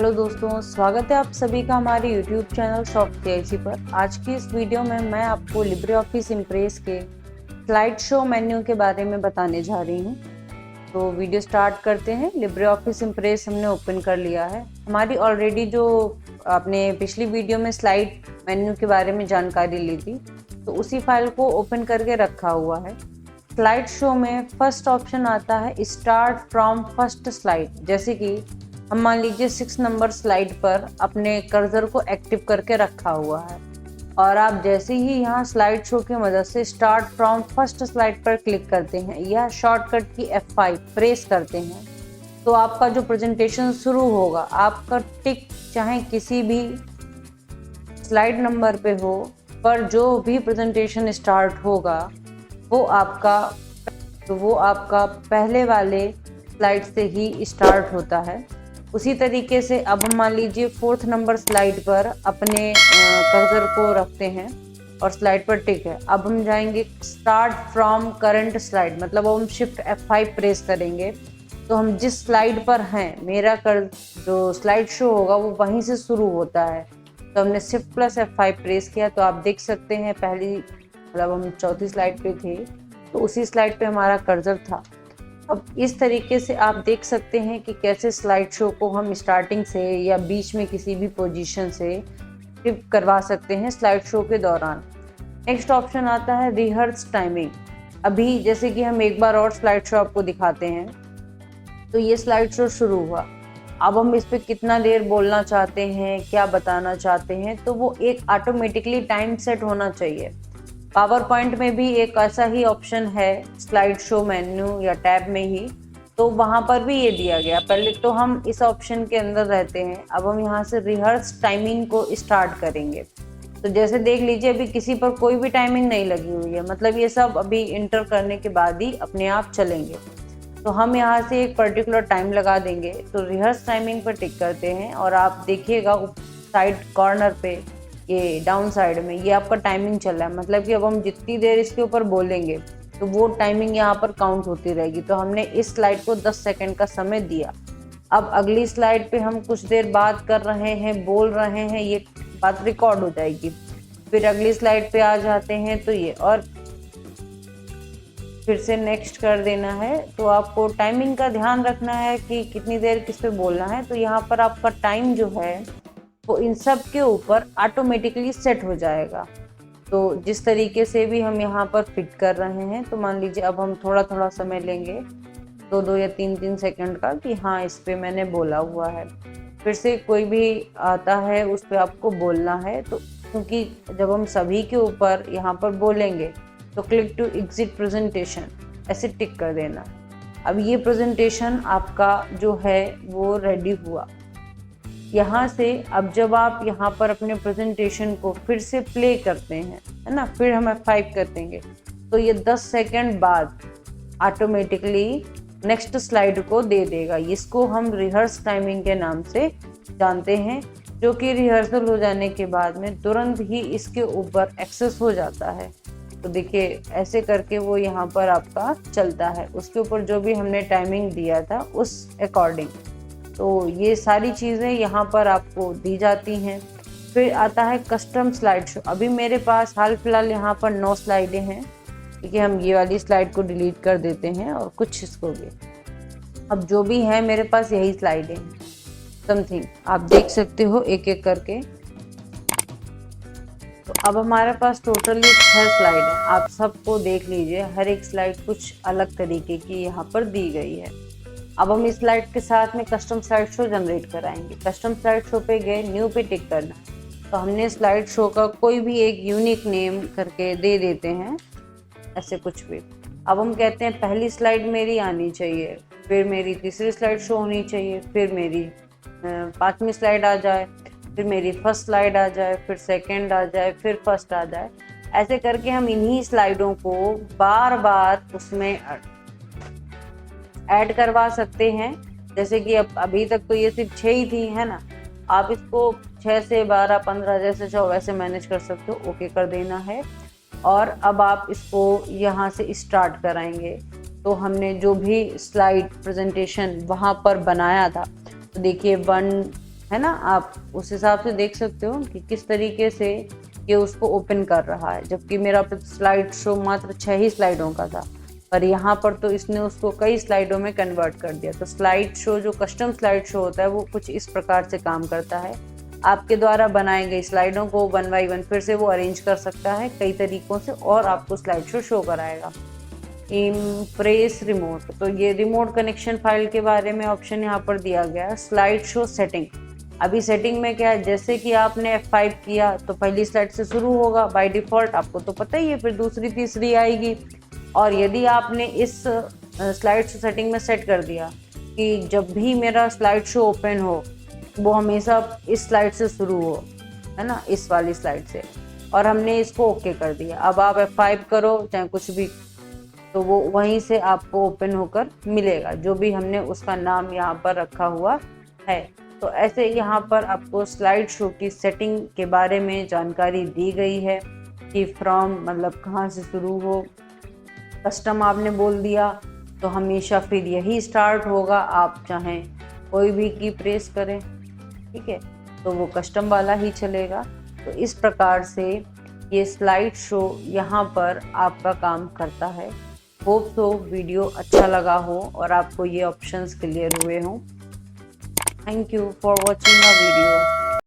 Hello दोस्तों, स्वागत है आप सभी का हमारे YouTube चैनल SoftCIC पर। आज की इस वीडियो में मैं आपको लिब्रे ऑफिस इम्प्रेस के स्लाइड शो मेन्यू के बारे में बताने जा रही हूँ। तो वीडियो स्टार्ट करते हैं। लिब्रे ऑफिस इम्प्रेस हमने ओपन कर लिया है। हमारी ऑलरेडी जो आपने पिछली वीडियो में स्लाइड मेन्यू के बारे में जानकारी ली थी, तो उसी फाइल को ओपन करके रखा हुआ है। स्लाइड शो में फर्स्ट ऑप्शन आता है स्टार्ट फ्रॉम फर्स्ट स्लाइड। जैसे कि हम मान लीजिए 6 नंबर स्लाइड पर अपने कर्सर को एक्टिव करके रखा हुआ है और आप जैसे ही यहाँ स्लाइड शो की मदद से स्टार्ट फ्रॉम फर्स्ट स्लाइड पर क्लिक करते हैं या शॉर्टकट की F5 प्रेस करते हैं, तो आपका जो प्रेजेंटेशन शुरू होगा, आपका टिक चाहे किसी भी स्लाइड नंबर पे हो, पर जो भी प्रेजेंटेशन स्टार्ट होगा वो आपका पहले वाले स्लाइड से ही स्टार्ट होता है। उसी तरीके से अब हम मान लीजिए 4th नंबर स्लाइड पर अपने कर्सर को रखते हैं और स्लाइड पर टिक है। अब हम जाएंगे स्टार्ट फ्रॉम करंट स्लाइड, मतलब हम शिफ्ट F5 प्रेस करेंगे तो हम जिस स्लाइड पर हैं, मेरा जो स्लाइड शो होगा वो वहीं से शुरू होता है। तो हमने शिफ्ट प्लस F5 प्रेस किया तो आप देख सकते हैं पहली मतलब हम 4थी स्लाइड पे थे तो उसी स्लाइड पे हमारा कर्सर था। अब इस तरीके से आप देख सकते हैं कि कैसे स्लाइड शो को हम स्टार्टिंग से या बीच में किसी भी पोजीशन से स्किप करवा सकते हैं स्लाइड शो के दौरान। नेक्स्ट ऑप्शन आता है रिहर्स टाइमिंग। अभी जैसे कि हम एक बार और स्लाइड शो आपको दिखाते हैं, तो ये स्लाइड शो शुरू हुआ। अब हम इस पर कितना देर बोलना चाहते हैं, क्या बताना चाहते हैं, तो वो एक ऑटोमेटिकली टाइम सेट होना चाहिए। पावर पॉइंट में भी एक ऐसा ही ऑप्शन है स्लाइड शो मेन्यू या टैब में ही, तो वहाँ पर भी ये दिया गया। पहले तो हम इस ऑप्शन के अंदर रहते हैं। अब हम यहाँ से रिहर्स टाइमिंग को स्टार्ट करेंगे। तो जैसे देख लीजिए अभी किसी पर कोई भी टाइमिंग नहीं लगी हुई है, मतलब ये सब अभी इंटर करने के बाद ही अपने आप चलेंगे। तो हम यहाँ से एक पर्टिकुलर टाइम लगा देंगे। तो रिहर्स टाइमिंग पर टिक करते हैं और आप देखिएगा साइड कॉर्नर पे ये डाउन साइड में ये आपका टाइमिंग चल रहा है, मतलब कि अब हम जितनी देर इसके ऊपर बोलेंगे तो वो टाइमिंग यहाँ पर काउंट होती रहेगी। तो हमने इस स्लाइड को 10 सेकंड का समय दिया। अब अगली स्लाइड पे हम कुछ देर बात कर रहे हैं, बोल रहे हैं, ये बात रिकॉर्ड हो जाएगी। फिर अगली स्लाइड पे आ जाते हैं तो ये, और फिर से नेक्स्ट कर देना है। तो आपको टाइमिंग का ध्यान रखना है कि कितनी देर किस पे बोलना है। तो यहाँ पर आपका टाइम जो है वो इन सब के ऊपर ऑटोमेटिकली सेट हो जाएगा। तो जिस तरीके से भी हम यहाँ पर फिट कर रहे हैं, तो मान लीजिए अब हम थोड़ा थोड़ा समय लेंगे, 2 या 3 सेकंड का, कि हाँ इस पे मैंने बोला हुआ है। फिर से कोई भी आता है उस पर आपको बोलना है, तो क्योंकि जब हम सभी के ऊपर यहाँ पर बोलेंगे तो क्लिक टू एग्जिट प्रेजेंटेशन ऐसे टिक कर देना। अब ये प्रेजेंटेशन आपका जो है वो रेडी हुआ। यहाँ से अब जब आप यहाँ पर अपने प्रेजेंटेशन को फिर से प्ले करते हैं, है ना, फिर हम F5 कर देंगे तो ये 10 सेकंड बाद ऑटोमेटिकली नेक्स्ट स्लाइड को दे देगा। इसको हम रिहर्स टाइमिंग के नाम से जानते हैं, जो कि रिहर्सल हो जाने के बाद में तुरंत ही इसके ऊपर एक्सेस हो जाता है। तो देखिए ऐसे करके वो यहाँ पर आपका चलता है, उसके ऊपर जो भी हमने टाइमिंग दिया था उस अकॉर्डिंग। तो ये सारी चीज़ें यहाँ पर आपको दी जाती हैं। फिर आता है कस्टम स्लाइड शो। अभी मेरे पास हाल फिलहाल यहाँ पर 9 स्लाइडें हैं, क्योंकि हम ये वाली स्लाइड को डिलीट कर देते हैं और कुछ इसको भी। अब जो भी है मेरे पास यही स्लाइडें हैं, समथिंग आप देख सकते हो एक एक करके। तो अब हमारे पास टोटली 6 स्लाइड हैं। आप सबको देख लीजिए, हर एक स्लाइड कुछ अलग तरीके की यहाँ पर दी गई है। अब हम इस स्लाइड के साथ में कस्टम स्लाइड शो जनरेट कराएंगे। कस्टम स्लाइड शो पे गए, न्यू पे टिक करना। तो हमने स्लाइड शो का कोई भी एक यूनिक नेम करके दे देते हैं, ऐसे कुछ भी। अब हम कहते हैं पहली स्लाइड मेरी आनी चाहिए, फिर मेरी तीसरी स्लाइड शो होनी चाहिए, फिर मेरी 5वीं स्लाइड आ जाए, फिर मेरी फर्स्ट स्लाइड आ जाए, फिर सेकेंड आ जाए, फिर फर्स्ट आ जाए। ऐसे करके हम इन्हीं स्लाइडों को बार बार उसमें ऐड करवा सकते हैं। जैसे कि अब अभी तक तो ये सिर्फ 6 ही थी, है ना। आप इसको 6 से 12, 15 जैसे चाहो वैसे मैनेज कर सकते हो। ओके कर देना है। और अब आप इसको यहाँ से स्टार्ट कराएंगे। तो हमने जो भी स्लाइड प्रेजेंटेशन वहाँ पर बनाया था, तो देखिए 1 है ना। आप उस हिसाब से देख सकते हो कि किस तरीके से ये उसको ओपन कर रहा है, जबकि मेरा स्लाइड शो मात्र 6 ही स्लाइडों का था, पर यहाँ पर तो इसने उसको कई स्लाइडों में कन्वर्ट कर दिया। तो स्लाइड शो, जो कस्टम स्लाइड शो होता है, वो कुछ इस प्रकार से काम करता है। आपके द्वारा बनाई गई स्लाइडों को 1 बाय 1 फिर से वो अरेंज कर सकता है कई तरीकों से, और आपको स्लाइड शो कराएगा। इम्प्रेस रिमोट, तो ये रिमोट कनेक्शन फाइल के बारे में ऑप्शन यहाँ पर दिया गया है। स्लाइड शो सेटिंग, अभी सेटिंग में क्या है, जैसे कि आपने F5 किया तो पहली स्लाइड से शुरू होगा बाय डिफॉल्ट, आपको तो पता ही है, फिर दूसरी तीसरी आएगी। और यदि आपने इस स्लाइड शो सेटिंग में सेट कर दिया कि जब भी मेरा स्लाइड शो ओपन हो वो हमेशा इस स्लाइड से शुरू हो, है ना, इस वाली स्लाइड से, और हमने इसको ओके कर दिया। अब आप F5 करो चाहे कुछ भी, तो वो वहीं से आपको ओपन होकर मिलेगा, जो भी हमने उसका नाम यहाँ पर रखा हुआ है। तो ऐसे यहाँ पर आपको स्लाइड शो की सेटिंग के बारे में जानकारी दी गई है कि फ्रॉम मतलब कहाँ से शुरू हो। कस्टम आपने बोल दिया तो हमेशा फिर यही स्टार्ट होगा, आप चाहें कोई भी की प्रेस करें, ठीक है, तो वो कस्टम वाला ही चलेगा। तो इस प्रकार से ये स्लाइड शो यहाँ पर आपका काम करता है। होप सो वीडियो अच्छा लगा हो और आपको ये ऑप्शंस क्लियर हुए हों। Thank you for watching the video.